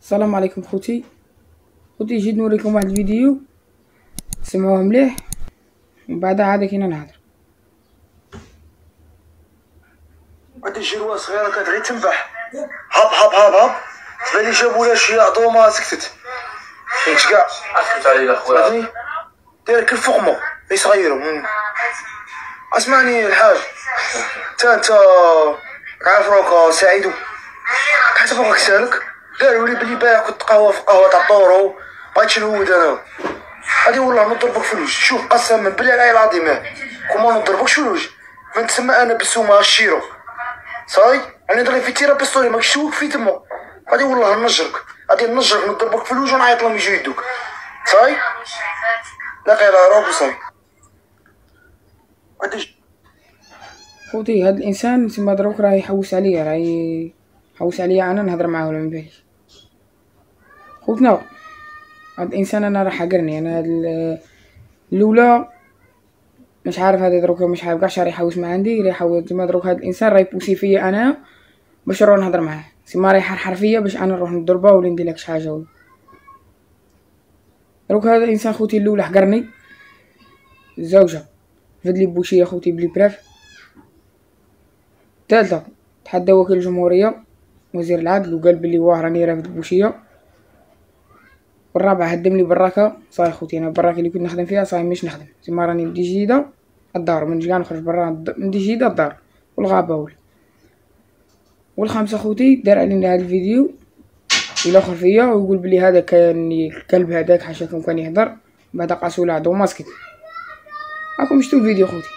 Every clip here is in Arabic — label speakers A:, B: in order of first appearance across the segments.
A: السلام عليكم خوتي جيت نوريكم واحد الفيديو سمعوه مليح ومن بعد عاد كاين نهضر.
B: هادي الجروه صغيره كانت غير تنبح هاب هاب هاب هاب تبان جابوا لها شي عظومه سكتت فهمت كاع
C: اسكت عليا خويا
B: داير كالفقمو غير صغيرو. اسمعني الحاج انت عارف روك سعيدو حتى فوقك سالك قالوا لي بلي بايع كنت قهوه في قهوه تاع طورو بغيت نهود انا غادي والله نضربك في الوجه. شوف قسما بالله العلي العظيم كوما نضربك في الوجه ما نتسمى انا بالسومه الشيرو صاي انا نضرب في تيرا بيستولي ماك شوك في تما غادي والله نجرك غادي نجرك نضربك في الوجه ونعيط لهم يجيو يدوك صاي لا غير روك صاي.
A: خوتي هاد الانسان تما دروك راه يحوس عليا انا نهضر معاه ولا مباليش. خوتنا هاد الانسان انا راه حقرني انا هاد الاولى مش عارف هذا دروك مش عارف كاع راه يحوس مع عندي راه يحاول تما دروك هاد الانسان راه يبوسي فيا انا باش نروح نهضر معاه تما راه يحرحر فيا باش انا نروح نضربه ولا ندير لك شي حاجه. دروك هذا الانسان خوتي الاولى حقرني الزوجه فد لي بوشيه خوتي بلي براف. الثالثه تحدى وكيل الجمهوريه وزير العدل وقال بلي واه راني رافد بوشيه. والرابع هدم لي براكه صاي خوتي انا البراكه اللي كنت نخدم فيها صاي مش نخدم تما راني ندي جديده الدار من كاع نخرج برا ندي جديده الدار والغابه ولا. والخامسه خوتي دار علينا هذا الفيديو يلوخر فيا ويقول بلي هذا كان الكلب هذاك حاشاكم كان يهضر بعد قاسو لاعدو ماسكت. راكم شفتوا الفيديو خوتي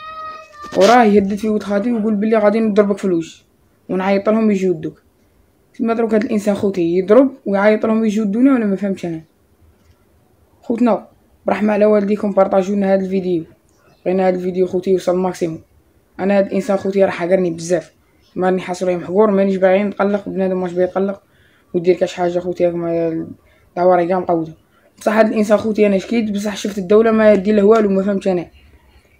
A: وراه يهدد في ولد خالتي ويقول بلي غادي نضربك في الوجه ونعيط لهم يجيو يدوك. تما دروك هاد الانسان خوتي يضرب ويعيط لهم يجيو يدونا ولا ما فهمتش انا. خوتنا برحمه على والديكم بارطاجيو لنا هاد الفيديو بغينا هاد الفيديو خوتي يوصل ماكسيموم. انا هاد الانسان خوتي راه حقرني بزاف ما راني حاس روحي محقور مانيش باغي نتقلق بنادم واش باغي يتقلق ودير كاش حاجه خوتي هاكما دعواري كاع مقوده. بصح هاد الانسان خوتي انا شكيت بصح شفت الدوله ما دير له والو ما فهمتش انا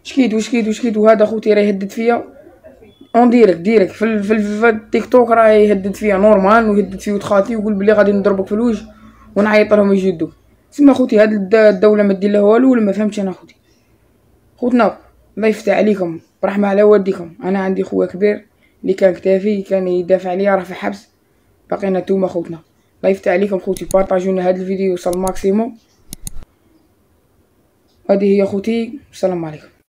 A: شكيت وهذا خوتي راه يهدد فيا اون ديريكت في التيك توك راه يهدد فيا نورمال ويهدد في ولد خالتي ويقول بلي غادي نضربك في الوجه ونعيط لهم يجيو يدوك. تسمى خوتي هاد الدوله ما دير له والو ولا ما فهمتش انا خوتي. خوتنا الله يفتح عليكم برحمه على والديكم. انا عندي خويا كبير اللي كان كتافي كان يدافع عليا راه في الحبس باقينا نتوما خوتنا. الله يفتح عليكم خوتي بارطاجيو لنا هاد الفيديو يوصل ماكسيموم. هذه هي خوتي السلام عليكم.